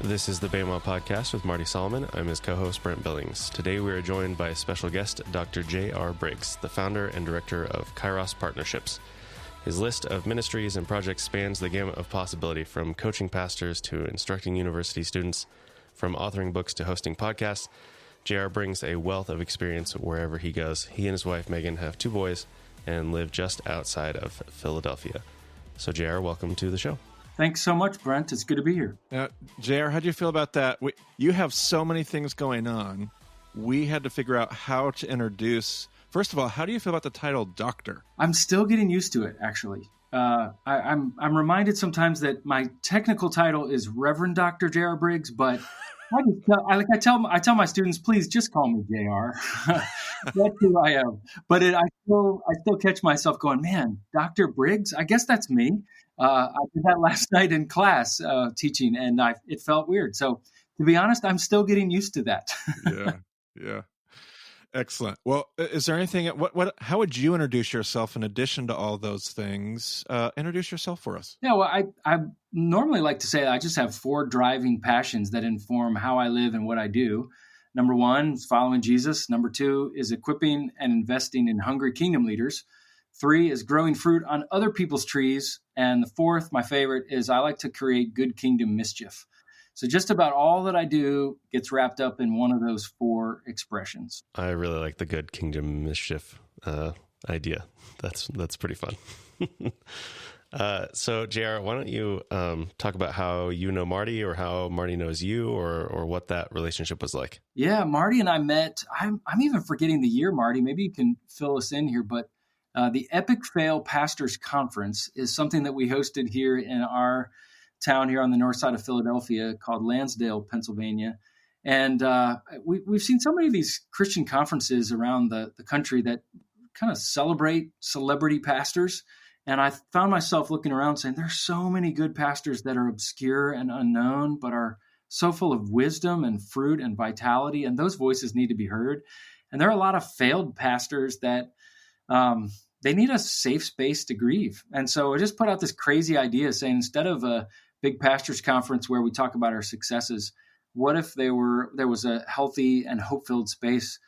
This is the BEMA podcast with Marty Solomon. I'm his co-host, Brent Billings. Today we are joined by a special guest, Dr. J.R. Briggs, the founder and director of Kairos Partnerships. His list of ministries and projects spans the gamut of possibility, from coaching pastors to instructing university students, from authoring books to hosting podcasts. J.R. brings a wealth of experience wherever he goes. He and his wife, Megan, have 2 boys and live just outside of Philadelphia. So, J.R., welcome to the show. Thanks so much, Brent. It's good to be here. JR, how do you feel about that? You have so many things going on. We had to figure out how to introduce. First of all, how do you feel about the title doctor? I'm still getting used to it, actually. I'm reminded sometimes that my technical title is Reverend Dr. J.R. Briggs, but I tell my students, please just call me JR. That's who I am. But I still catch myself going, man, Dr. Briggs? I guess that's me. I did that last night in class teaching, and it felt weird. So to be honest, I'm still getting used to that. Yeah. Excellent. Well, is there anything, how would you introduce yourself in addition to all those things? Introduce yourself for us. Yeah, well, I normally like to say I just have 4 driving passions that inform how I live and what I do. Number 1 is following Jesus. Number 2 is equipping and investing in hungry kingdom leaders. 3 is growing fruit on other people's trees. And the 4th, my favorite, is I like to create good kingdom mischief. So just about all that I do gets wrapped up in one of those 4 expressions. I really like the good kingdom mischief idea. That's pretty fun. So, JR, why don't you talk about how you know Marty, or how Marty knows you, or what that relationship was like? Yeah, Marty and I met. I'm even forgetting the year, Marty. Maybe you can fill us in here, but the Epic Fail Pastors Conference is something that we hosted here in our town here on the north side of Philadelphia called Lansdale, Pennsylvania. And we've seen so many of these Christian conferences around the country that kind of celebrate celebrity pastors. And I found myself looking around saying, there's so many good pastors that are obscure and unknown, but are so full of wisdom and fruit and vitality. And those voices need to be heard. And there are a lot of failed pastors that they need a safe space to grieve. And so I just put out this crazy idea saying, instead of a big pastors conference where we talk about our successes, what if there was a healthy and hope-filled space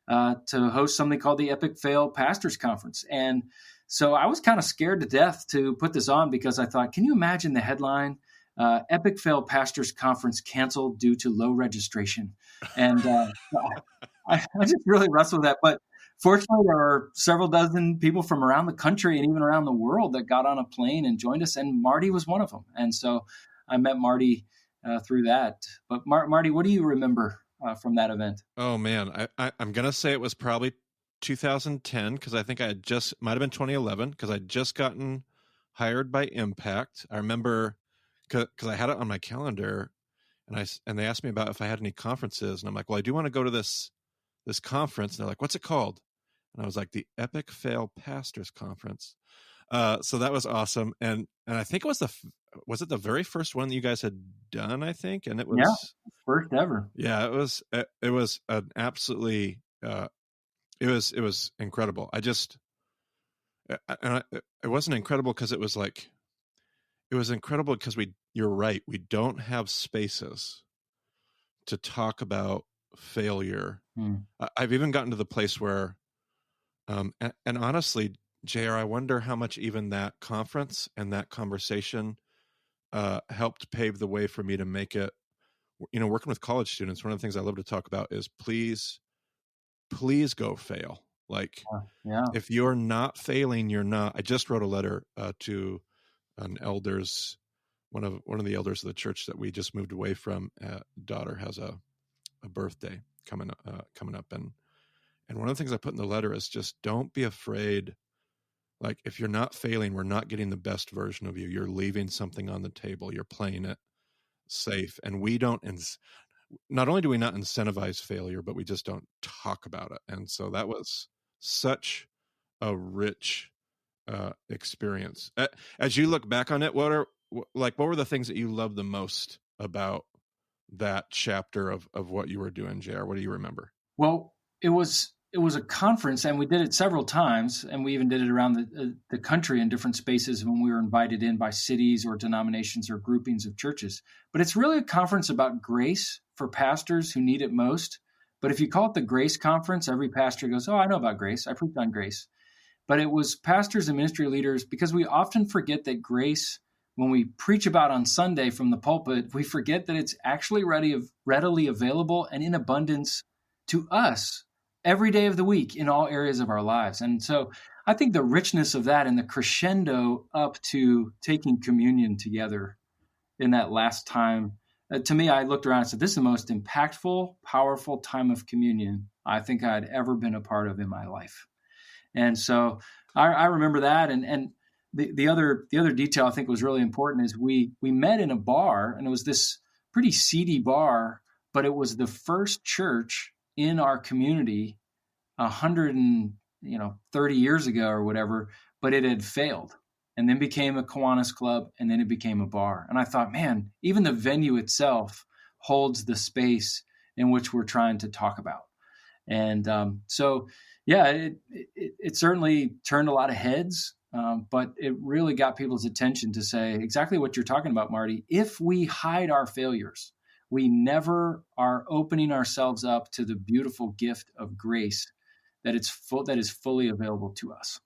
to host something called the Epic Fail Pastors Conference? And so I was kind of scared to death to put this on, because I thought, can you imagine the headline, Epic Fail Pastors Conference canceled due to low registration? And I just really wrestled with that. But fortunately, there were several dozen people from around the country and even around the world that got on a plane and joined us, and Marty was one of them. And so I met Marty through that. But Marty, what do you remember from that event? Oh, man. I'm going to say it was probably 2010, because I think might have been 2011, because I'd just gotten hired by Impact. I remember because I had it on my calendar, and they asked me about if I had any conferences, and I'm like, well, I do want to go to this conference. And they're like, what's it called? And I was like, the Epic Fail Pastors Conference. So that was awesome. And I think it was it the very first one that you guys had done, I think? And it was first ever. Yeah, it was an absolutely, it was incredible. It wasn't incredible because it was incredible because you're right. We don't have spaces to talk about failure. I've even gotten to the place where, and honestly, JR, I wonder how much even that conference and that conversation helped pave the way for me to make it. Working with college students, one of the things I love to talk about is please go fail. Like, if you're not failing, you're not. I just wrote a letter to an elders, one of the elders of the church that we just moved away from. Daughter has a birthday coming up, and one of the things I put in the letter is just don't be afraid. Like, if you're not failing, we're not getting the best version of you. You're leaving something on the table. You're playing it safe, and we don't. Not only do we not incentivize failure, but we just don't talk about it. And so that was such a rich experience. As you look back on it, what were the things that you loved the most about that chapter of what you were doing, JR? What do you remember? Well, it was it was a conference, and we did it several times, and we even did it around the country in different spaces when we were invited in by cities or denominations or groupings of churches. But it's really a conference about grace for pastors who need it most. But if you call it the Grace Conference, every pastor goes, "Oh, I know about grace. I preached on grace." But it was pastors and ministry leaders, because we often forget that grace, when we preach about on Sunday from the pulpit, we forget that it's actually readily available and in abundance to us every day of the week in all areas of our lives. And so I think the richness of that and the crescendo up to taking communion together in that last time, to me, I looked around and said, this is the most impactful, powerful time of communion I think I'd ever been a part of in my life. And so I remember that. And the other detail I think was really important is we met in a bar, and it was this pretty seedy bar, but it was the first church in our community 130 years ago or whatever, but it had failed and then became a Kiwanis club, and then it became a bar. And I thought, man, even the venue itself holds the space in which we're trying to talk about. And so, yeah, it certainly turned a lot of heads, but it really got people's attention to say exactly what you're talking about, Marty. If we hide our failures, we never are opening ourselves up to the beautiful gift of grace that is fully available to us.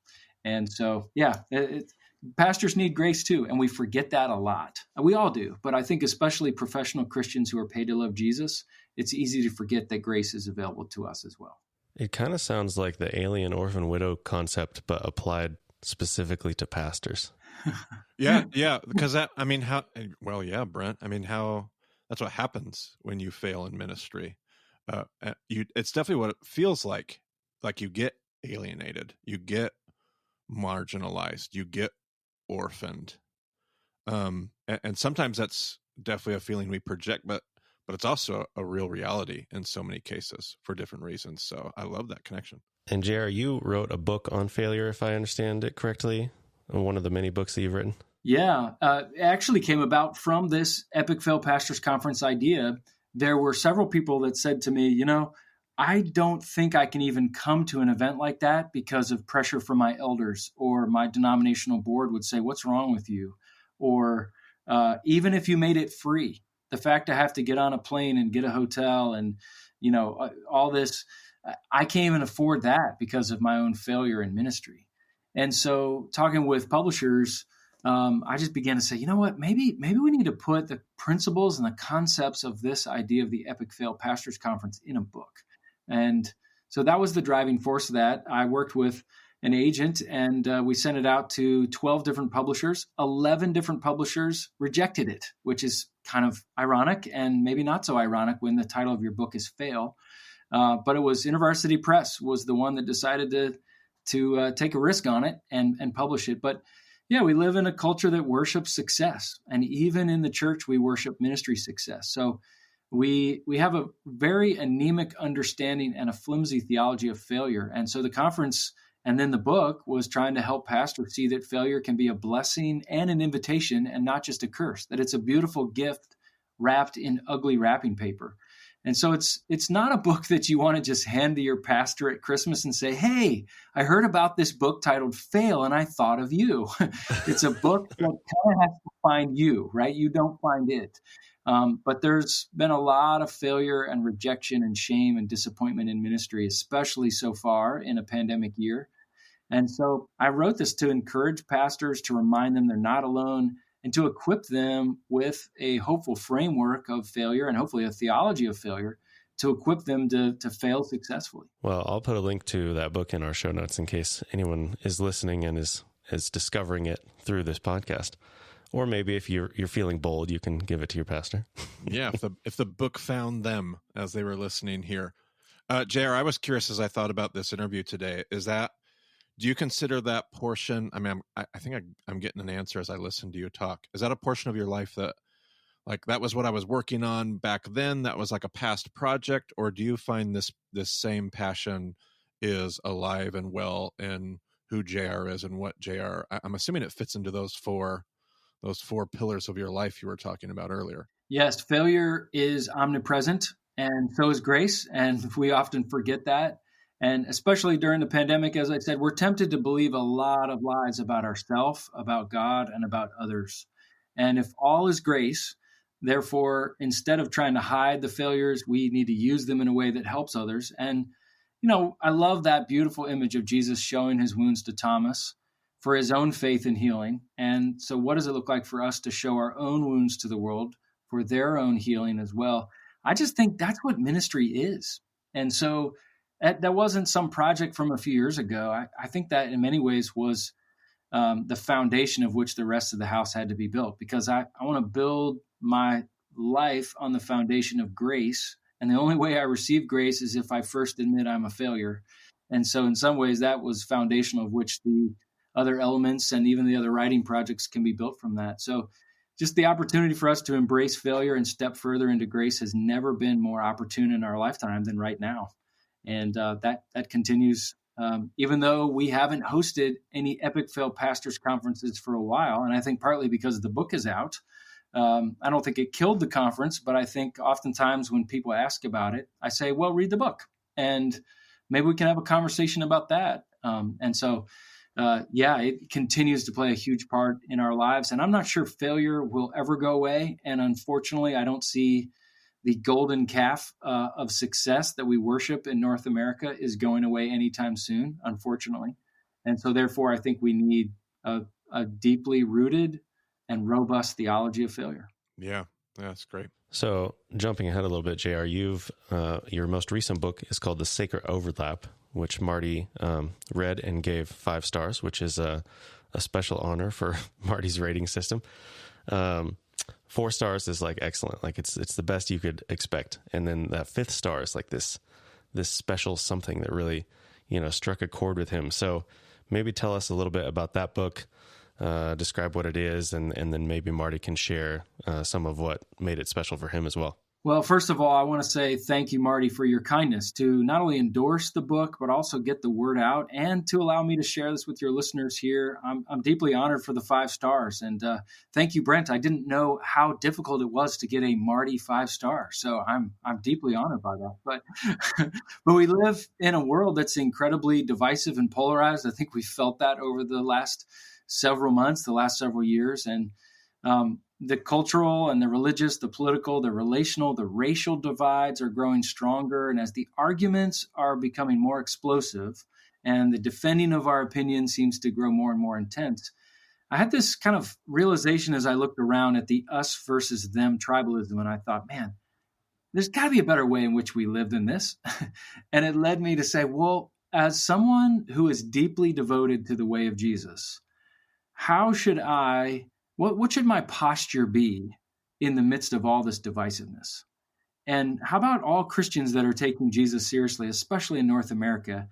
And so, yeah, pastors need grace too, and we forget that a lot. We all do, but I think especially professional Christians who are paid to love Jesus, it's easy to forget that grace is available to us as well. It kind of sounds like the alien orphan widow concept, but applied specifically to pastors. Yeah, because Brent, that's what happens when you fail in ministry. It's definitely what it feels like you get alienated, you get marginalized, you get orphaned. And sometimes that's definitely a feeling we project, but it's also a real reality in so many cases for different reasons. So I love that connection. And JR, you wrote a book on failure, if I understand it correctly, one of the many books that you've written. Yeah, it actually came about from this Epic Fail Pastors Conference idea. There were several people that said to me, I don't think I can even come to an event like that because of pressure from my elders, or my denominational board would say, "What's wrong with you?" Or even if you made it free, the fact I have to get on a plane and get a hotel and, all this, I can't even afford that because of my own failure in ministry. And so talking with publishers, I just began to say, you know what, maybe we need to put the principles and the concepts of this idea of the Epic Fail Pastors Conference in a book. And so that was the driving force of that. I worked with an agent, and we sent it out to 12 different publishers. 11 different publishers rejected it, which is kind of ironic and maybe not so ironic when the title of your book is Fail. But it was InterVarsity Press was the one that decided to take a risk on it and publish it. But yeah, we live in a culture that worships success. And even in the church, we worship ministry success. So we have a very anemic understanding and a flimsy theology of failure. And so the conference and then the book was trying to help pastors see that failure can be a blessing and an invitation and not just a curse, that it's a beautiful gift wrapped in ugly wrapping paper. And so it's not a book that you want to just hand to your pastor at Christmas and say, "Hey, I heard about this book titled Fail, and I thought of you." It's a book that kind of has to find you, right? You don't find it. But there's been a lot of failure and rejection and shame and disappointment in ministry, especially so far in a pandemic year. And so I wrote this to encourage pastors, to remind them they're not alone, and to equip them with a hopeful framework of failure and hopefully a theology of failure to equip them to fail successfully. Well, I'll put a link to that book in our show notes in case anyone is listening and is discovering it through this podcast. Or maybe if you're feeling bold, you can give it to your pastor. Yeah, if the book found them as they were listening here. JR, I was curious as I thought about this interview today, do you consider that portion, I think I'm getting an answer as I listen to you talk. Is that a portion of your life that, like, that was what I was working on back then, that was like a past project? Or do you find this same passion is alive and well in who JR is and what JR, I'm assuming it fits into those four pillars of your life you were talking about earlier? Yes, failure is omnipresent, and so is grace. And we often forget that. And especially during the pandemic, as I said, we're tempted to believe a lot of lies about ourselves, about God, and about others. And if all is grace, therefore, instead of trying to hide the failures, we need to use them in a way that helps others. And, I love that beautiful image of Jesus showing his wounds to Thomas for his own faith and healing. And so what does it look like for us to show our own wounds to the world for their own healing as well? I just think that's what ministry is. And so that wasn't some project from a few years ago. I think that in many ways was the foundation of which the rest of the house had to be built, because I want to build my life on the foundation of grace. And the only way I receive grace is if I first admit I'm a failure. And so in some ways that was foundational, of which the other elements and even the other writing projects can be built from that. So just the opportunity for us to embrace failure and step further into grace has never been more opportune in our lifetime than right now. And that continues, even though we haven't hosted any Epic Fail Pastors Conferences for a while. And I think partly because the book is out. I don't think it killed the conference, but I think oftentimes when people ask about it, I say, well, read the book and maybe we can have a conversation about that. And so, it continues to play a huge part in our lives. And I'm not sure failure will ever go away. And unfortunately, I don't see the golden calf of success that we worship in North America is going away anytime soon, unfortunately. And so therefore, I think we need a deeply rooted and robust theology of failure. Yeah, that's great. So jumping ahead a little bit, JR, your most recent book is called The Sacred Overlap, which Marty read and gave 5 stars, which is a special honor for Marty's rating system. 4 stars is like excellent, like it's the best you could expect, and then that 5th star is like this special something that really struck a chord with him. So maybe tell us a little bit about that book. Describe what it is, and then maybe Marty can share some of what made it special for him as well. Well, first of all, I want to say thank you, Marty, for your kindness to not only endorse the book, but also get the word out and to allow me to share this with your listeners here. I'm deeply honored for the 5 stars. And thank you, Brent. I didn't know how difficult it was to get a Marty 5 star. So I'm deeply honored by that. But but we live in a world that's incredibly divisive and polarized. I think we felt that over the last several months, the last several years. And the cultural and the religious, the political, the relational, the racial divides are growing stronger. And as the arguments are becoming more explosive and the defending of our opinion seems to grow more and more intense, I had this kind of realization as I looked around at the us versus them tribalism. And I thought, man, there's got to be a better way in which we live than this. And it led me to say, well, as someone who is deeply devoted to the way of Jesus, how should what should my posture be in the midst of all this divisiveness? And how about all Christians that are taking Jesus seriously, especially in North America?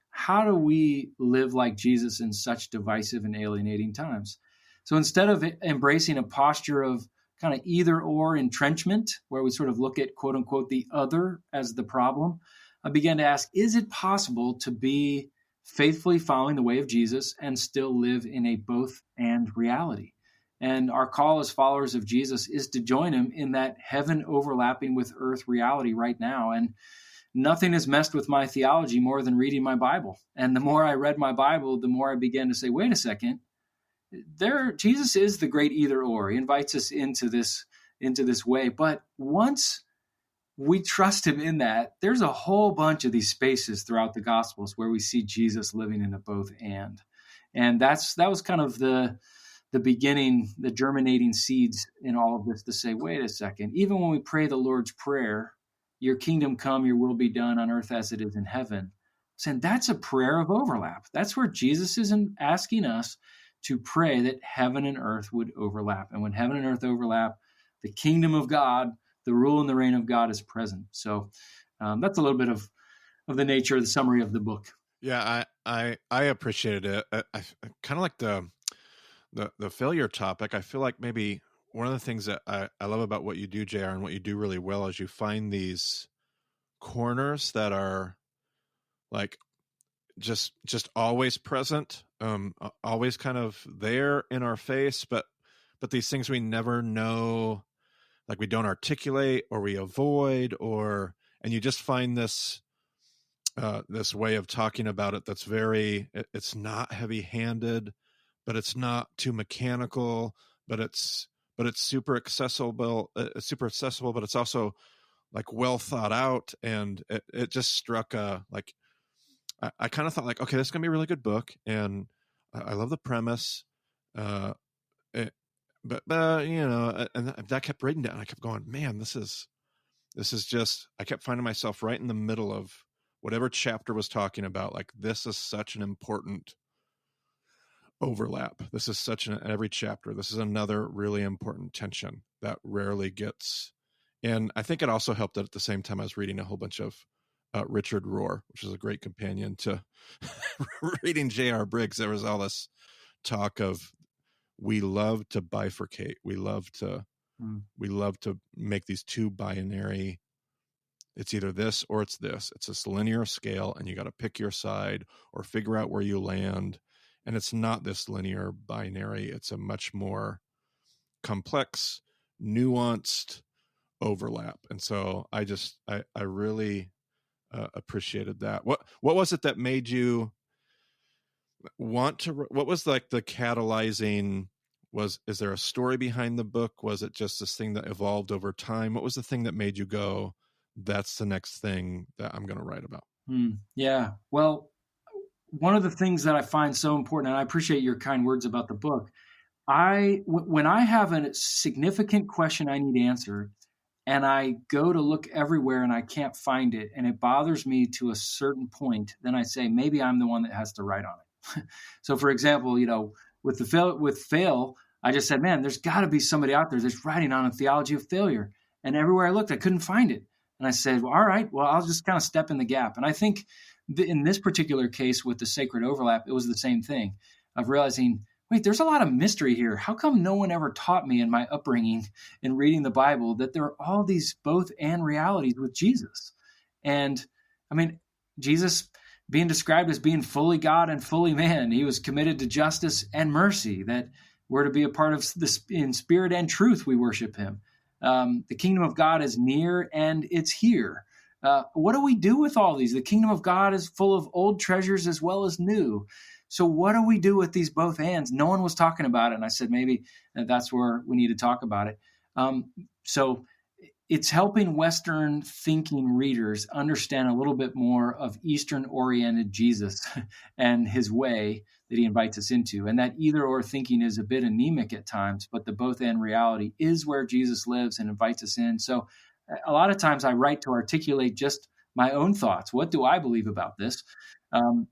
How do we live like Jesus in such divisive and alienating times? So instead of embracing a posture of kind of either or entrenchment, where we sort of look at quote unquote the other as the problem, I began to ask, is it possible to be faithfully following the way of Jesus and still live in a both and reality? And our call as followers of Jesus is to join him in that heaven overlapping with earth reality right now. And nothing has messed with my theology more than reading my Bible. And the more I read my Bible, the more I began to say, wait a second, Jesus is the great either or. He invites us into this way. But once we trust him in that, there's a whole bunch of these spaces throughout the Gospels where we see Jesus living in a both and. And that was kind of the beginning, the germinating seeds in all of this to say, wait a second, even when we pray the Lord's Prayer, your kingdom come, your will be done on earth as it is in heaven, saying that's a prayer of overlap. That's where Jesus is asking us to pray that heaven and earth would overlap. And when heaven and earth overlap, the kingdom of God, the rule and the reign of God is present. So that's a little bit of the nature of the summary of the book. Yeah, I appreciated it. I kind of like the failure topic. I feel like maybe one of the things that I love about what you do, JR, and what you do really well is you find these corners that are like just always present, always kind of there in our face, but these things we never know, like we don't articulate or we avoid, and you just find this this way of talking about it that's it's not heavy-handed, but it's not too mechanical, but it's super accessible, but it's also like well thought out. And it just struck I kind of thought like, okay, this is gonna be a really good book, and I love the premise, but and that kept writing down. I kept going, man, this is just, I kept finding myself right in the middle of whatever chapter was talking about. Like, this is such an important overlap. This is every chapter, this is another really important tension that rarely gets. And I think it also helped that at the same time I was reading a whole bunch of Richard Rohr, which is a great companion to reading J.R. Briggs. There was all this talk of, we love to bifurcate. We love to make these two binary. It's either this or it's this. It's this linear scale, and you got to pick your side or figure out where you land. And it's not this linear binary. It's a much more complex, nuanced overlap. And so I really appreciated that. What was it that made you want to? What was like the catalyzing? Is there a story behind the book? Was it just this thing that evolved over time? What was the thing that made you go, that's the next thing that I'm going to write about? Yeah. Well, one of the things that I find so important, and I appreciate your kind words about the book, when I have a significant question I need answered, and I go to look everywhere and I can't find it, and it bothers me to a certain point, then I say, maybe I'm the one that has to write on it. So for example, with fail, I just said, man, there's got to be somebody out there that's writing on a theology of failure. And everywhere I looked, I couldn't find it. And I said, well, all right, well, I'll just kind of step in the gap. And I think in this particular case with the sacred overlap, it was the same thing of realizing, wait, there's a lot of mystery here. How come no one ever taught me in my upbringing in reading the Bible that there are all these both and realities with Jesus? And I mean, Jesus being described as being fully God and fully man, he was committed to justice and mercy, that we're to be a part of this in spirit and truth. We worship him. The kingdom of God is near and it's here. What do we do with all these? The kingdom of God is full of old treasures as well as new. So what do we do with these both ands? No one was talking about it. And I said, maybe that's where we need to talk about it. So it's helping Western thinking readers understand a little bit more of Eastern oriented Jesus and his way that he invites us into. And that either or thinking is a bit anemic at times, but the both and reality is where Jesus lives and invites us in. So a lot of times I write to articulate just my own thoughts. What do I believe about this? And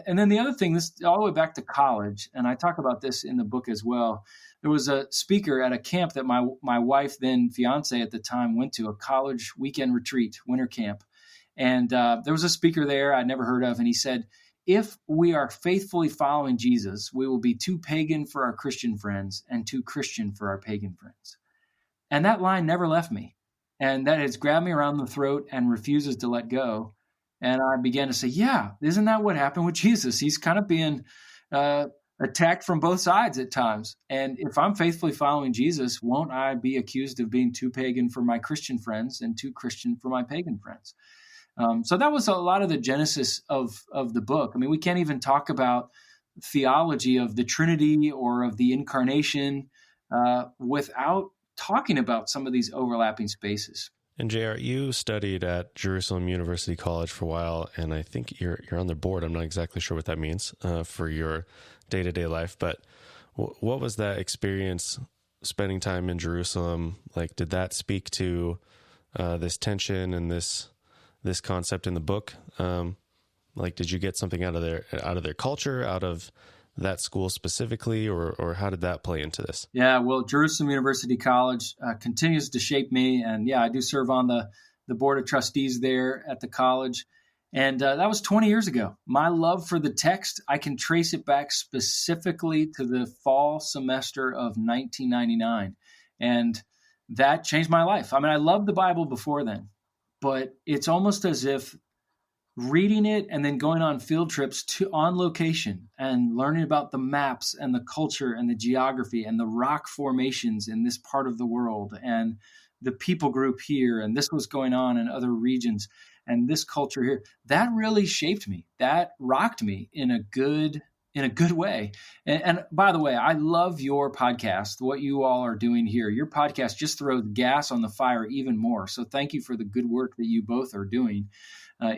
then the other thing, this all the way back to college, and I talk about this in the book as well. There was a speaker at a camp that my wife, then fiance at the time, went to, a college weekend retreat, winter camp. And there was a speaker there I'd never heard of. And he said, if we are faithfully following Jesus, we will be too pagan for our Christian friends and too Christian for our pagan friends. And that line never left me. And that has grabbed me around the throat and refuses to let go. And I began to say, yeah, isn't that what happened with Jesus? He's kind of being attacked from both sides at times. And if I'm faithfully following Jesus, won't I be accused of being too pagan for my Christian friends and too Christian for my pagan friends? So that was a lot of the genesis of the book. I mean, we can't even talk about theology of the Trinity or of the incarnation without talking about some of these overlapping spaces. And JR, you studied at Jerusalem University College for a while, and I think you're on their board. I'm not exactly sure what that means for your day-to-day life, but what was that experience spending time in Jerusalem like? Did that speak to this tension and this concept in the book? Like, did you get something out of their culture, out of that school specifically, or how did that play into this? Yeah, well, Jerusalem University College continues to shape me. And yeah, I do serve on the board of trustees there at the college. And that was 20 years ago. My love for the text, I can trace it back specifically to the fall semester of 1999. And that changed my life. I mean, I loved the Bible before then, but it's almost as if reading it and then going on field trips on location and learning about the maps and the culture and the geography and the rock formations in this part of the world and the people group here, and this was going on in other regions. and this culture here, that really shaped me. That rocked me in a good way. And by the way, I love your podcast, what you all are doing here. Your podcast just throws gas on the fire even more. So thank you for the good work that you both are doing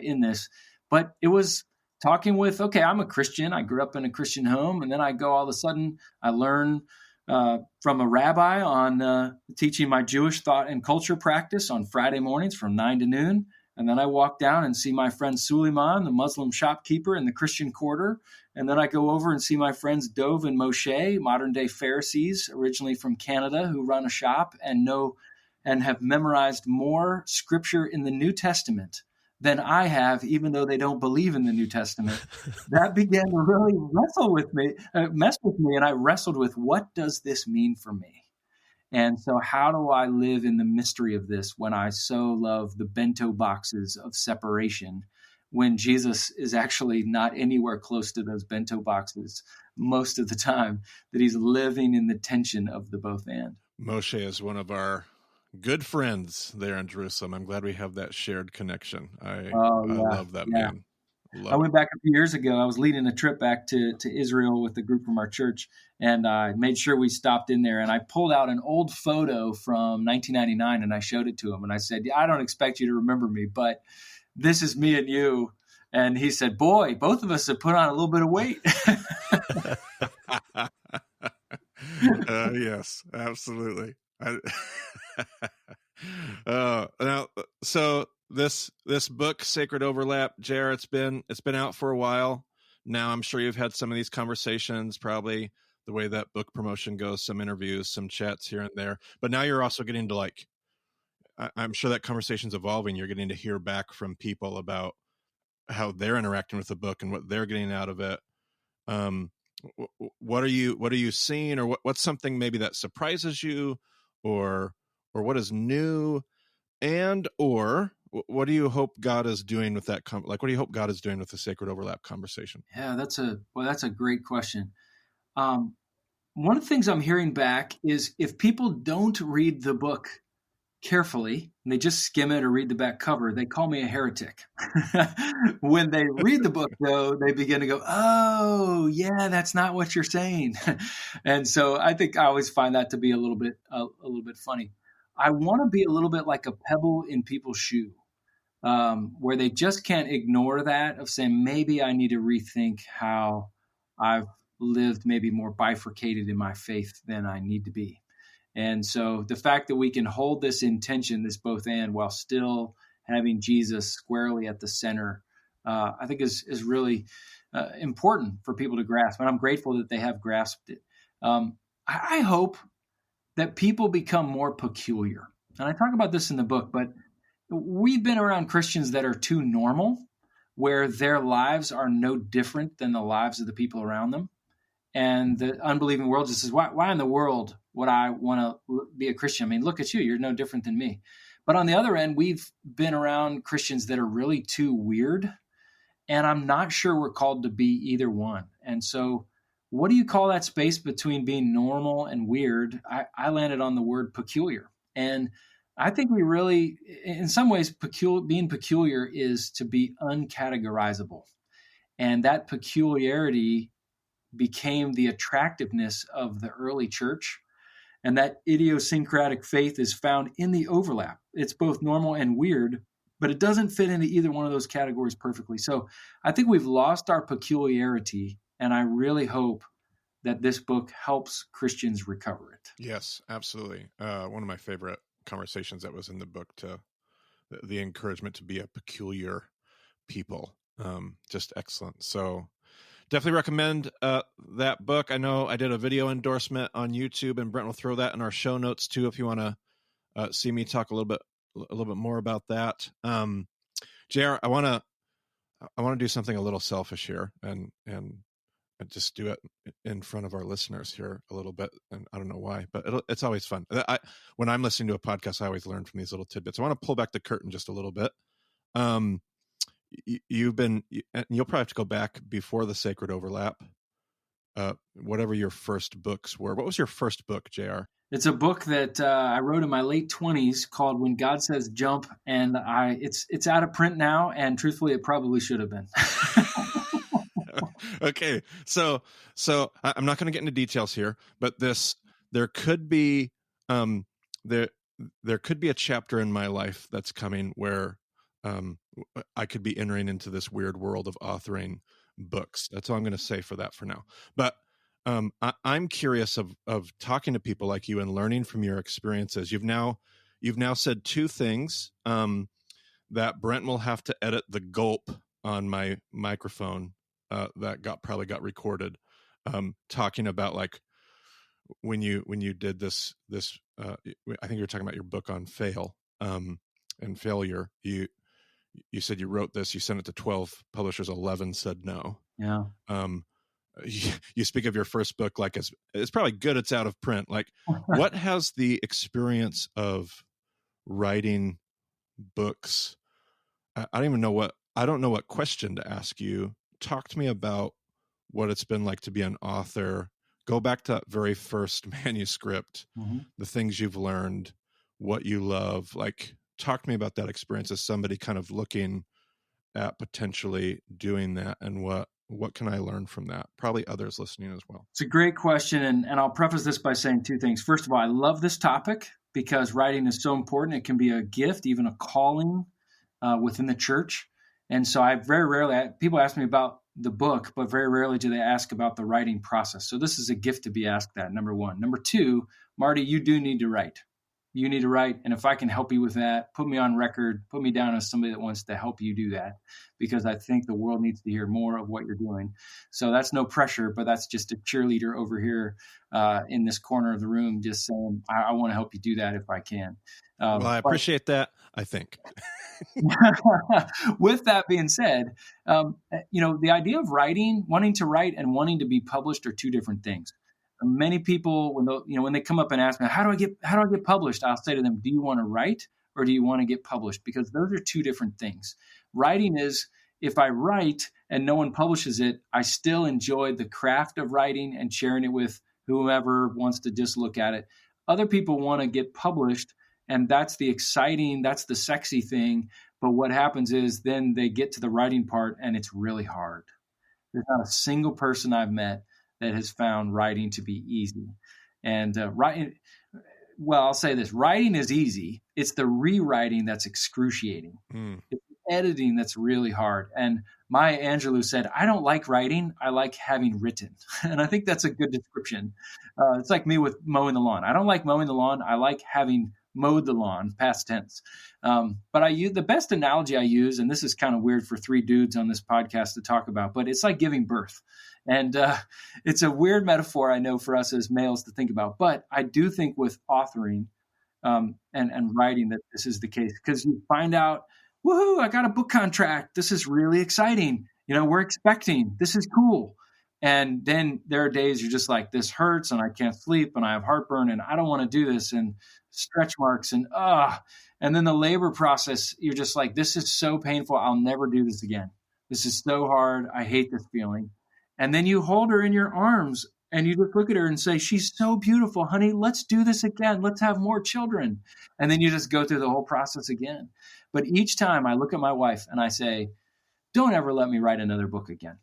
in this. But it was talking with, okay, I'm a Christian. I grew up in a Christian home. And then I go, all of a sudden, I learn from a rabbi on teaching my Jewish thought and culture practice on Friday mornings from 9 to noon. And then I walk down and see my friend Suleiman, the Muslim shopkeeper in the Christian quarter. And then I go over and see my friends Dove and Moshe, modern-day Pharisees, originally from Canada, who run a shop and have memorized more scripture in the New Testament than I have, even though they don't believe in the New Testament. That began to really mess with me, and I wrestled with, what does this mean for me? And so how do I live in the mystery of this when I so love the bento boxes of separation, when Jesus is actually not anywhere close to those bento boxes most of the time, that he's living in the tension of the both and? Moshe is one of our good friends there in Jerusalem. I'm glad we have that shared connection. I love that man. I went back a few years ago. I was leading a trip back to Israel with a group from our church, and I made sure we stopped in there. And I pulled out an old photo from 1999, and I showed it to him. And I said, I don't expect you to remember me, but this is me and you. And he said, boy, both of us have put on a little bit of weight. Yes, absolutely. Now, so this book, Sacred Overlap, J.R., it's been out for a while now. I'm sure you've had some of these conversations, probably the way that book promotion goes, some interviews, some chats here and there. But now you're also getting to, like, I'm sure that conversation's evolving. You're getting to hear back from people about how they're interacting with the book and what they're getting out of it. What are you seeing, or what's something maybe that surprises you, or what is new, and or what do you hope God is doing with that? What do you hope God is doing with the Sacred Overlap conversation? Yeah, that's a great question. One of the things I'm hearing back is, if people don't read the book carefully and they just skim it or read the back cover, they call me a heretic. When they read the book, though, they begin to go, oh yeah, that's not what you're saying. And so I think I always find that to be a little bit funny. I want to be a little bit like a pebble in people's shoe, where they just can't ignore that, of saying, maybe I need to rethink how I've lived maybe more bifurcated in my faith than I need to be. And so the fact that we can hold this intention, this both and, while still having Jesus squarely at the center, I think is really important for people to grasp. And I'm grateful that they have grasped it. I hope that people become more peculiar. And I talk about this in the book, but we've been around Christians that are too normal, where their lives are no different than the lives of the people around them. And the unbelieving world just says, why in the world would I want to be a Christian? I mean, look at you. You're no different than me. But on the other end, we've been around Christians that are really too weird. And I'm not sure we're called to be either one. And so what do you call that space between being normal and weird? I landed on the word peculiar. And I think we really, in some ways, being peculiar is to be uncategorizable. And that peculiarity became the attractiveness of the early church. And that idiosyncratic faith is found in the overlap. It's both normal and weird, but it doesn't fit into either one of those categories perfectly. So I think we've lost our peculiarity, and I really hope that this book helps Christians recover it. Yes, absolutely. One of my favorite conversations that was in the book, to the encouragement to be a peculiar people. Just excellent. So definitely recommend that book. I know I did a video endorsement on YouTube, and Brent will throw that in our show notes too, if you want to see me talk a little bit more about that. JR, I want to do something a little selfish here, and just do it in front of our listeners here a little bit. And I don't know why, but it's always fun. When I'm listening to a podcast, I always learn from these little tidbits. I want to pull back the curtain just a little bit. You've been, and you'll probably have to go back before the Sacred Overlap, whatever your first books were. What was your first book, JR? It's a book that I wrote in my late 20s called When God Says Jump, and it's out of print now, and truthfully, it probably should have been. Okay, so I'm not going to get into details here, but there could be there could be a chapter in my life that's coming where I could be entering into this weird world of authoring books. That's all I'm going to say for that for now. But I'm curious of talking to people like you and learning from your experiences. You've now said two things that Brent will have to edit the gulp on my microphone that probably got recorded. Talking about like when you did this I think you're talking about your book on fail and failure. You said you wrote this, you sent it to 12 publishers, 11 said no. Yeah. You speak of your first book like it's probably good it's out of print. Like, what has the experience of writing books? I don't know what question to ask you. Talk to me about what it's been like to be an author. Go back to that very first manuscript, the things you've learned, what you love. Like, talk to me about that experience as somebody kind of looking at potentially doing that, and what can I learn from that? Probably others listening as well. It's a great question, and I'll preface this by saying two things. First of all, I love this topic because writing is so important. It can be a gift, even a calling within the church. And so people ask me about the book, but very rarely do they ask about the writing process. So this is a gift to be asked that, number one. Number two, Marty, you do need to write. You need to write. And if I can help you with that, put me on record, put me down as somebody that wants to help you do that, because I think the world needs to hear more of what you're doing. So that's no pressure, but that's just a cheerleader over here in this corner of the room, just saying, I want to help you do that if I can. Well, I appreciate that, I think. With that being said, the idea of writing, wanting to write and wanting to be published are two different things. Many people, when they come up and ask me, how do I get published? I'll say to them, do you want to write or do you want to get published? Because those are two different things. Writing is, if I write and no one publishes it, I still enjoy the craft of writing and sharing it with whomever wants to just look at it. Other people want to get published, and that's the exciting, that's the sexy thing. But what happens is then they get to the writing part and it's really hard. There's not a single person I've met that has found writing to be easy. And I'll say this, writing is easy. It's the rewriting that's excruciating. It's the editing that's really hard. And Maya Angelou said, I don't like writing, I like having written. And I think that's a good description. It's like me with mowing the lawn. I don't like mowing the lawn, I like having mowed the lawn, past tense. But I use the best analogy I use, and this is kind of weird for three dudes on this podcast to talk about, but it's like giving birth. And it's a weird metaphor, I know, for us as males to think about. But I do think with authoring and writing that this is the case, because you find out, woohoo, I got a book contract. This is really exciting. We're expecting. This is cool. And then there are days you're just like, this hurts and I can't sleep and I have heartburn and I don't want to do this, and stretch marks and and then the labor process, you're just like, this is so painful. I'll never do this again. This is so hard. I hate this feeling. And then you hold her in your arms and you just look at her and say, she's so beautiful, honey. Let's do this again. Let's have more children. And then you just go through the whole process again. But each time I look at my wife and I say, don't ever let me write another book again.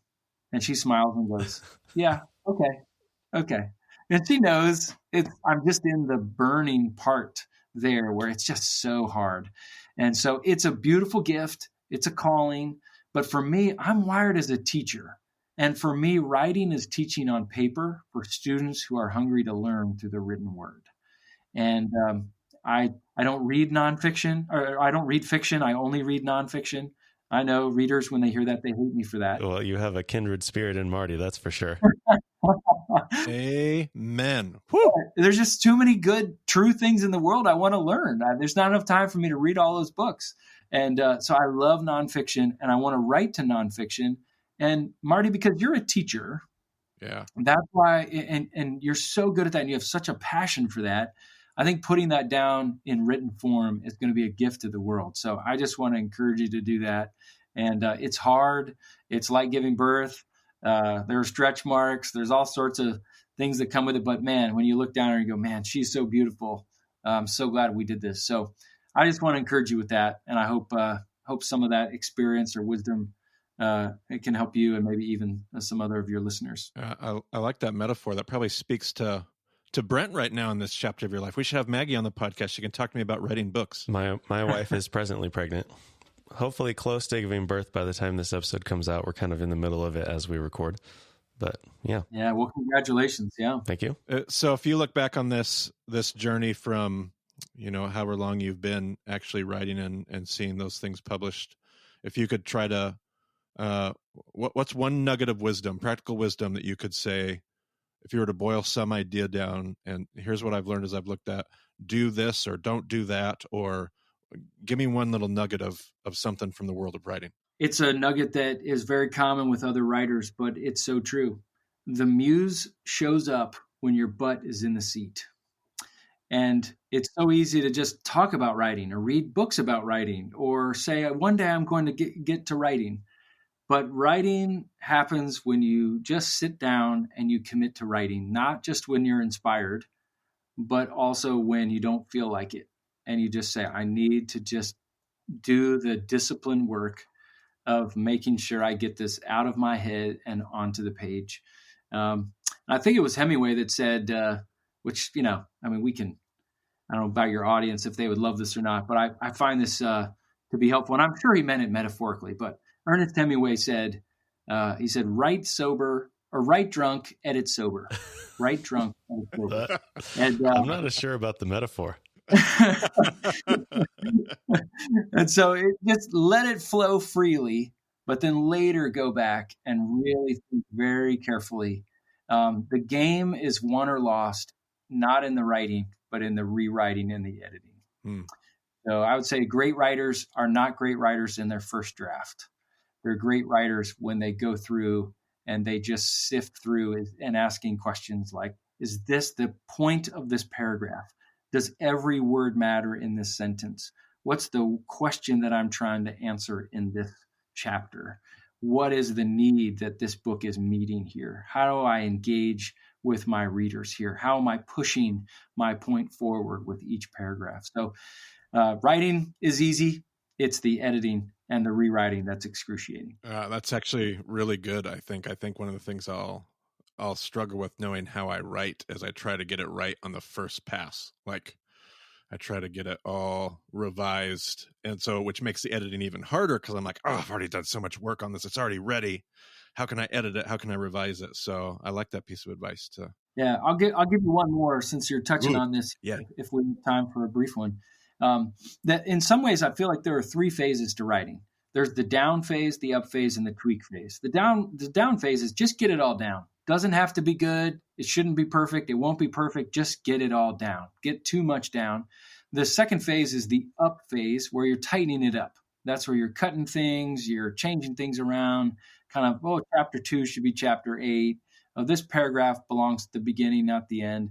And she smiles and goes, yeah, okay. And she knows I'm just in the burning part there where it's just so hard. And so it's a beautiful gift. It's a calling. But for me, I'm wired as a teacher. And for me, writing is teaching on paper for students who are hungry to learn through the written word. And I don't read nonfiction, or I don't read fiction. I only read nonfiction. I know readers, when they hear that, they hate me for that. Well, you have a kindred spirit in Marty, that's for sure. Amen. Whew. There's just too many good, true things in the world I want to learn. There's not enough time for me to read all those books. And so I love nonfiction, and I want to write to nonfiction. And Marty, because you're a teacher, yeah, that's why, and you're so good at that, and you have such a passion for that. I think putting that down in written form is going to be a gift to the world. So I just want to encourage you to do that. And it's hard. It's like giving birth. There are stretch marks. There's all sorts of things that come with it. But man, when you look down and you go, man, she's so beautiful. I'm so glad we did this. So I just want to encourage you with that. And I hope some of that experience or wisdom it can help you and maybe even some other of your listeners. I like that metaphor. That probably speaks to Brent right now in this chapter of your life. We should have Maggie on the podcast. She can talk to me about writing books. My wife is presently pregnant. Hopefully close to giving birth by the time this episode comes out. We're kind of in the middle of it as we record. But yeah. Yeah, well, congratulations. Yeah. Thank you. So if you look back on this journey from, however long you've been actually writing and seeing those things published, if you could try to, what's one nugget of wisdom, practical wisdom that you could say, if you were to boil some idea down, and here's what I've learned as I've looked at, do this or don't do that, or give me one little nugget of something from the world of writing. It's a nugget that is very common with other writers, but it's so true. The muse shows up when your butt is in the seat. And it's so easy to just talk about writing or read books about writing or say, one day I'm going to get to writing. But writing happens when you just sit down and you commit to writing, not just when you're inspired, but also when you don't feel like it. And you just say, I need to just do the disciplined work of making sure I get this out of my head and onto the page. I think it was Hemingway that said, which, I don't know about your audience if they would love this or not, but I find this to be helpful. And I'm sure he meant it metaphorically, but Ernest Hemingway said, write sober or write drunk, edit sober. Write drunk, edit sober. And, I'm not sure about the metaphor. And so just let it flow freely, but then later go back and really think very carefully. The game is won or lost, not in the writing, but in the rewriting and the editing. So I would say great writers are not great writers in their first draft. They're great writers when they go through and they just sift through and asking questions like, is this the point of this paragraph? Does every word matter in this sentence? What's the question that I'm trying to answer in this chapter? What is the need that this book is meeting here? How do I engage with my readers here? How am I pushing my point forward with each paragraph? So writing is easy. It's the editing and the rewriting that's excruciating. That's actually really good. I think one of the things I'll struggle with knowing how I write is I try to get it right on the first pass. Like I try to get it all revised. And so, which makes the editing even harder because I'm like, I've already done so much work on this. It's already ready. How can I edit it? How can I revise it? So I like that piece of advice too. Yeah. I'll give you one more since you're touching on this. Yeah. If we have time for a brief one. That in some ways, I feel like there are three phases to writing. There's the down phase, the up phase, and the tweak phase. The down phase is just get it all down. Doesn't have to be good. It shouldn't be perfect. It won't be perfect. Just get it all down. Get too much down. The second phase is the up phase where you're tightening it up. That's where you're cutting things, you're changing things around, kind of, chapter 2 should be chapter 8. This paragraph belongs at the beginning, not the end.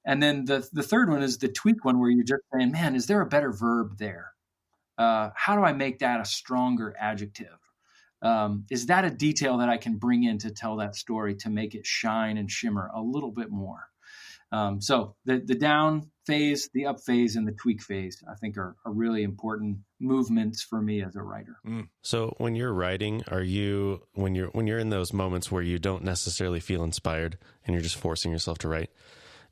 And then the third one is the tweak one where you're just saying, man, is there a better verb there? How do I make that a stronger adjective? Is that a detail that I can bring in to tell that story to make it shine and shimmer a little bit more? So the down phase, the up phase, and the tweak phase, I think are really important movements for me as a writer. So when you're writing, when you're in those moments where you don't necessarily feel inspired and you're just forcing yourself to write,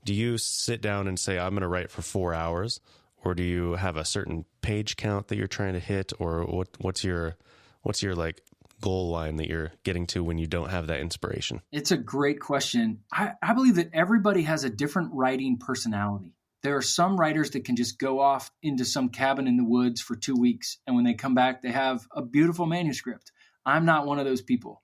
do you sit down and say, I'm going to write for 4 hours? Or do you have a certain page count that you're trying to hit? Or what's your like goal line that you're getting to when you don't have that inspiration? It's a great question. I believe that everybody has a different writing personality. There are some writers that can just go off into some cabin in the woods for 2 weeks. And when they come back, they have a beautiful manuscript. I'm not one of those people.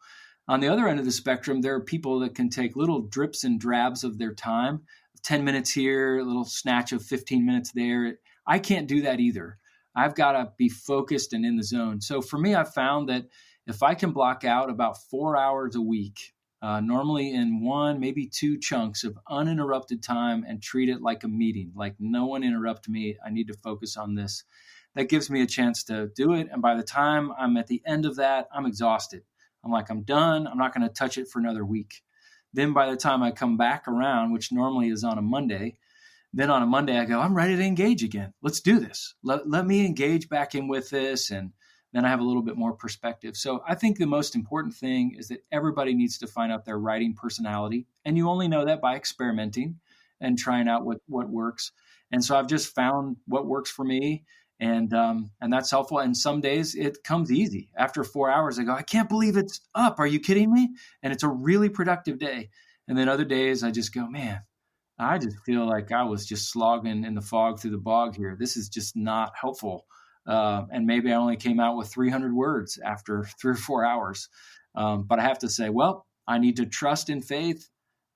On the other end of the spectrum, there are people that can take little drips and drabs of their time, 10 minutes here, a little snatch of 15 minutes there. I can't do that either. I've got to be focused and in the zone. So for me, I've found that if I can block out about 4 hours a week, normally in 1, maybe 2 chunks of uninterrupted time and treat it like a meeting, like no one interrupt me, I need to focus on this. That gives me a chance to do it. And by the time I'm at the end of that, I'm exhausted. I'm like, I'm done. I'm not going to touch it for another week. Then by the time I come back around, which normally is on a Monday, then on a Monday I go, I'm ready to engage again. Let's do this. Let me engage back in with this. And then I have a little bit more perspective. So I think the most important thing is that everybody needs to find out their writing personality. And you only know that by experimenting and trying out what works. And so I've just found what works for me. And that's helpful. And some days it comes easy. After 4 hours, I go, I can't believe it's up. Are you kidding me? And it's a really productive day. And then other days I just go, man, I just feel like I was just slogging in the fog through the bog here. This is just not helpful. And maybe I only came out with 300 words after 3 or 4 hours. But I have to say, well, I need to trust in faith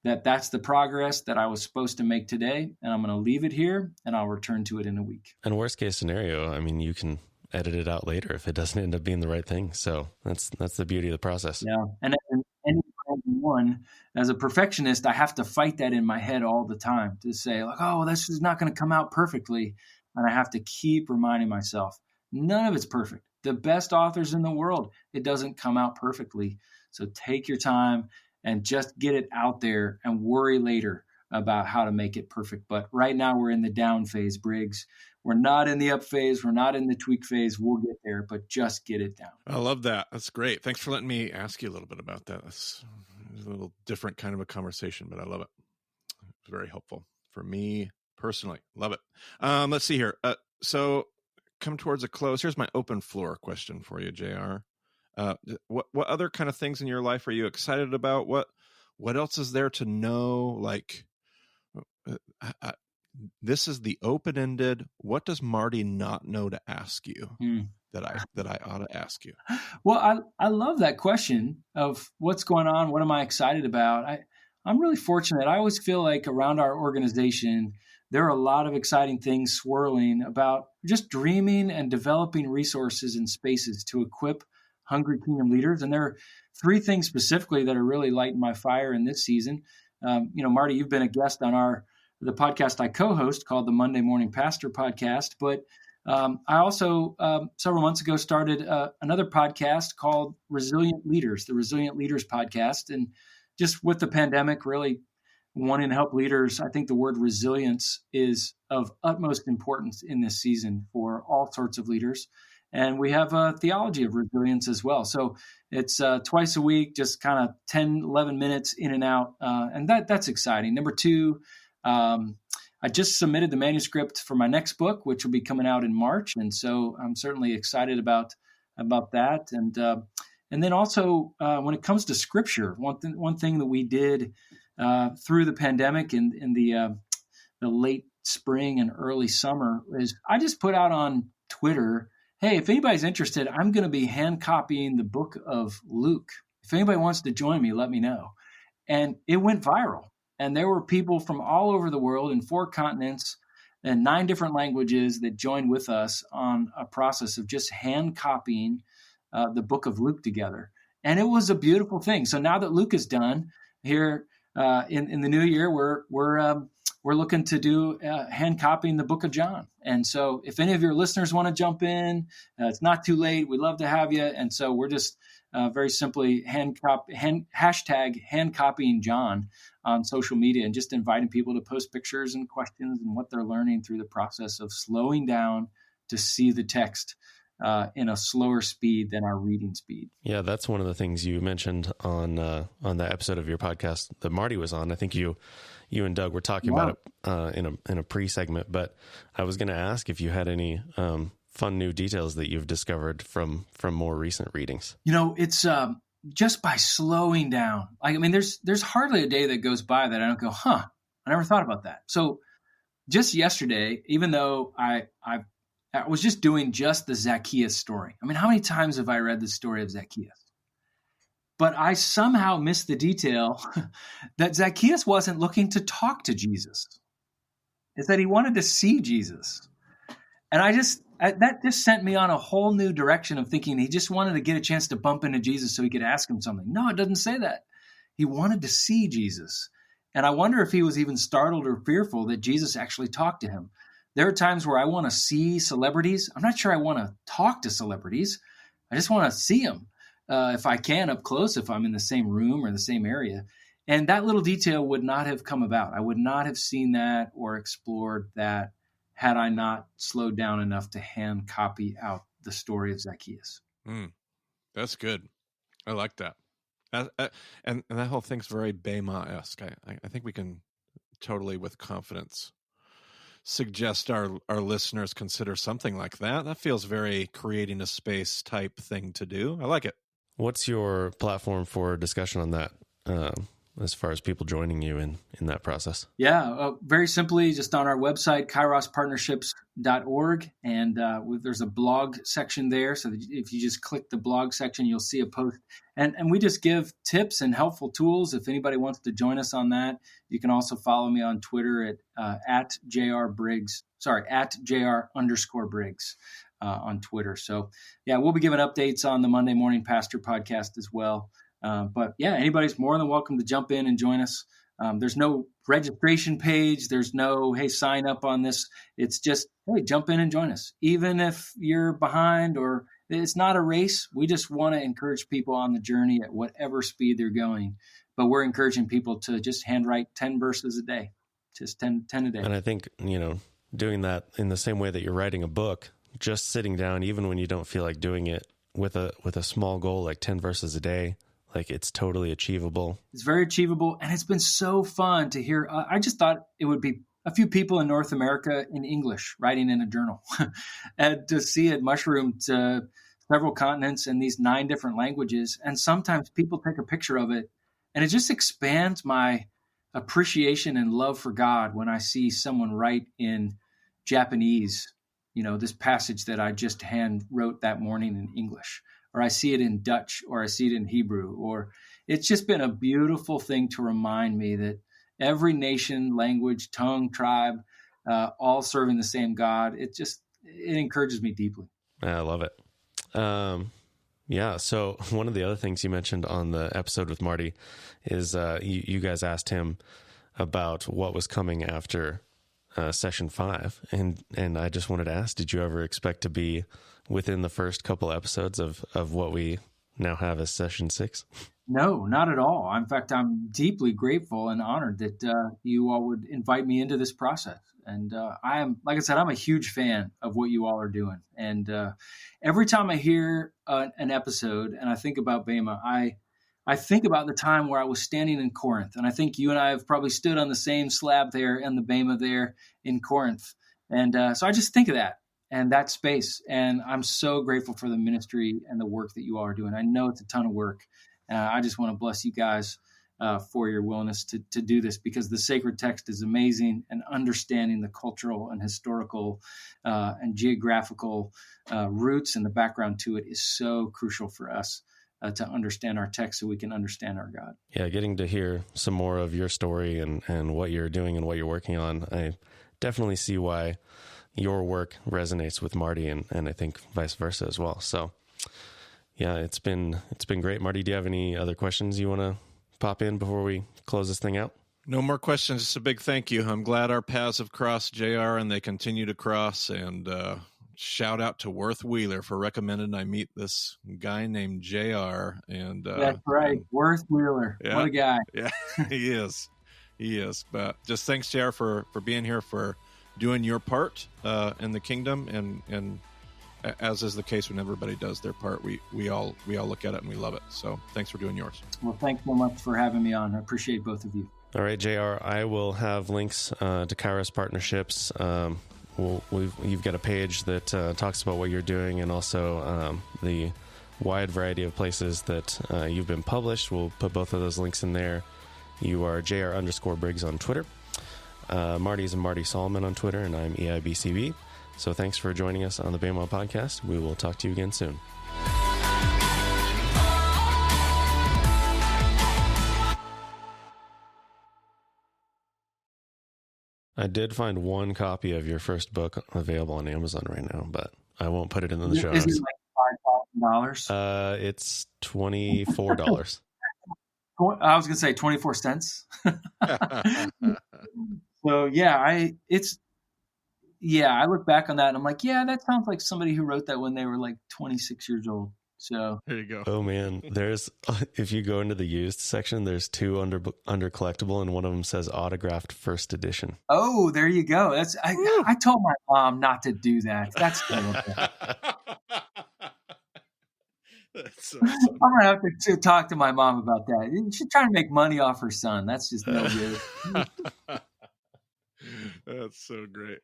that that's the progress that I was supposed to make today. And I'm going to leave it here and I'll return to it in a week. And worst case scenario, I mean, you can edit it out later if it doesn't end up being the right thing. So that's the beauty of the process. Yeah. And one, as a perfectionist, I have to fight that in my head all the time to say like, oh, well, this is not going to come out perfectly. And I have to keep reminding myself, none of it's perfect. The best authors in the world, it doesn't come out perfectly. So take your time and just get it out there and worry later about how to make it perfect. But right now we're in the down phase, Briggs. We're not in the up phase. We're not in the tweak phase. We'll get there, but just get it down. I love that. That's great. Thanks for letting me ask you a little bit about that. That's a little different kind of a conversation, but I love it. It's very helpful for me personally. Love it. Let's see here. So come towards a close. Here's my open floor question for you, JR. What other kind of things in your life are you excited about? What else is there to know? Like, this is the open-ended. What does Marty not know to ask you that I ought to ask you? Well, I love that question of what's going on. What am I excited about? I'm really fortunate. I always feel like around our organization, there are a lot of exciting things swirling about just dreaming and developing resources and spaces to equip hungry kingdom leaders. And there are 3 things specifically that are really lighting my fire in this season. Marty, you've been a guest on the podcast I co-host called the Monday Morning Pastor Podcast. But I also, several months ago, started another podcast called Resilient Leaders, the Resilient Leaders Podcast. And just with the pandemic, really wanting to help leaders, I think the word resilience is of utmost importance in this season for all sorts of leaders. And we have a theology of resilience as well. So it's twice a week, just kind of 10, 11 minutes in and out. And that's exciting. Number 2, I just submitted the manuscript for my next book, which will be coming out in March. And so I'm certainly excited about that. And then also when it comes to scripture, one thing that we did through the pandemic in the late spring and early summer is I just put out on Twitter, hey, if anybody's interested, I'm going to be hand copying the book of Luke. If anybody wants to join me, let me know. And it went viral. And there were people from all over the world in 4 continents and 9 different languages that joined with us on a process of just hand copying the book of Luke together. And it was a beautiful thing. So now that Luke is done here in the new year, we're looking to do hand copying the book of John. And so if any of your listeners want to jump in, it's not too late. We'd love to have you. And so we're just very simply hashtag hand copying John on social media and just inviting people to post pictures and questions and what they're learning through the process of slowing down to see the text in a slower speed than our reading speed. Yeah, that's one of the things you mentioned on that episode of your podcast that Marty was on. I think you and Doug were talking about it in a pre-segment, but I was going to ask if you had any fun new details that you've discovered from more recent readings. It's just by slowing down. There's hardly a day that goes by that I don't go, I never thought about that. So just yesterday, even though I was just doing just the Zacchaeus story. How many times have I read the story of Zacchaeus? But I somehow missed the detail that Zacchaeus wasn't looking to talk to Jesus. It's that he wanted to see Jesus. And that just sent me on a whole new direction of thinking he just wanted to get a chance to bump into Jesus so he could ask him something. No, it doesn't say that. He wanted to see Jesus. And I wonder if he was even startled or fearful that Jesus actually talked to him. There are times where I want to see celebrities. I'm not sure I want to talk to celebrities. I just want to see them. if I can, up close, if I'm in the same room or the same area. And that little detail would not have come about. I would not have seen that or explored that had I not slowed down enough to hand copy out the story of Zacchaeus. That's good. I like that. And that whole thing's very Bema-esque. I think we can totally, with confidence, suggest our listeners consider something like that. That feels very creating a space type thing to do. I like it. What's your platform for discussion on that, as far as people joining you in that process? Yeah, very simply, just on our website, kairospartnerships.org. And there's a blog section there. So that if you just click the blog section, you'll see a post. And we just give tips and helpful tools. If anybody wants to join us on that, you can also follow me on Twitter at @JR_Briggs on Twitter. So yeah, we'll be giving updates on the Monday Morning Pastor podcast as well. But yeah, anybody's more than welcome to jump in and join us. There's no registration page. There's no, hey, sign up on this. It's just, hey, jump in and join us. Even if you're behind or it's not a race, we just want to encourage people on the journey at whatever speed they're going. But we're encouraging people to just handwrite 10 verses a day, just 10 a day. And I think, doing that in the same way that you're writing a book, just sitting down, even when you don't feel like doing it with a small goal, like 10 verses a day, like it's totally achievable. It's very achievable. And it's been so fun to hear. I just thought it would be a few people in North America in English writing in a journal and to see it mushroom to several continents and these 9 different languages. And sometimes people take a picture of it and it just expands my appreciation and love for God when I see someone write in Japanese, this passage that I just hand wrote that morning in English, or I see it in Dutch, or I see it in Hebrew, or it's just been a beautiful thing to remind me that every nation, language, tongue, tribe, all serving the same God. It encourages me deeply. I love it. Yeah. So one of the other things you mentioned on the episode with Marty is you guys asked him about what was coming after session 5. And I just wanted to ask, did you ever expect to be within the first couple episodes of what we now have as session 6? No, not at all. In fact, I'm deeply grateful and honored that you all would invite me into this process. And I am, like I said, I'm a huge fan of what you all are doing. And every time I hear an episode and I think about Bema, I think about the time where I was standing in Corinth. And I think you and I have probably stood on the same slab there and the Bema there in Corinth. And so I just think of that and that space. And I'm so grateful for the ministry and the work that you all are doing. I know it's a ton of work. I just want to bless you guys for your willingness to do this, because the sacred text is amazing, and understanding the cultural and historical and geographical roots and the background to it is so crucial for us to understand our text so we can understand our God. Yeah, getting to hear some more of your story and what you're doing and what you're working on, I definitely see why your work resonates with Marty, and I think vice versa as well. So yeah, it's been great. Marty, do you have any other questions you want to pop in before we close this thing out? No more questions. Just a big thank you. I'm glad our paths have crossed, JR, and they continue to cross. And shout out to Worth Wheeler for recommending I meet this guy named JR. And that's right, Worth Wheeler. Yeah, what a guy. Yeah, he is. He is. But just thanks, JR, for being here, for doing your part in the kingdom, and as is the case when everybody does their part, we all look at it and we love it. So thanks for doing yours. Well, thanks so much for having me on. I appreciate both of you. All right, JR, I will have links to Kairos Partnerships. You've got a page that talks about what you're doing, and also the wide variety of places that you've been published. We'll put both of those links in there. You are JR_Briggs on Twitter. Marty's Marty Solomon on Twitter, and I'm EIBCB. So thanks for joining us on the Bama Podcast. We will talk to you again soon. I did find one copy of your first book available on Amazon right now, but I won't put it in the show notes. Is it like $5,000? It's $24. I was going to say 24 cents. So yeah, I look back on that and I'm like, yeah, that sounds like somebody who wrote that when they were like 26 years old. So there you go. Oh man, there's if you go into the used section, there's 2 under collectible, and one of them says autographed first edition. Oh, there you go. I told my mom not to do that. That's terrible. That's so awesome. I'm gonna have to talk to my mom about that. She's trying to make money off her son. That's just no good. That's so great.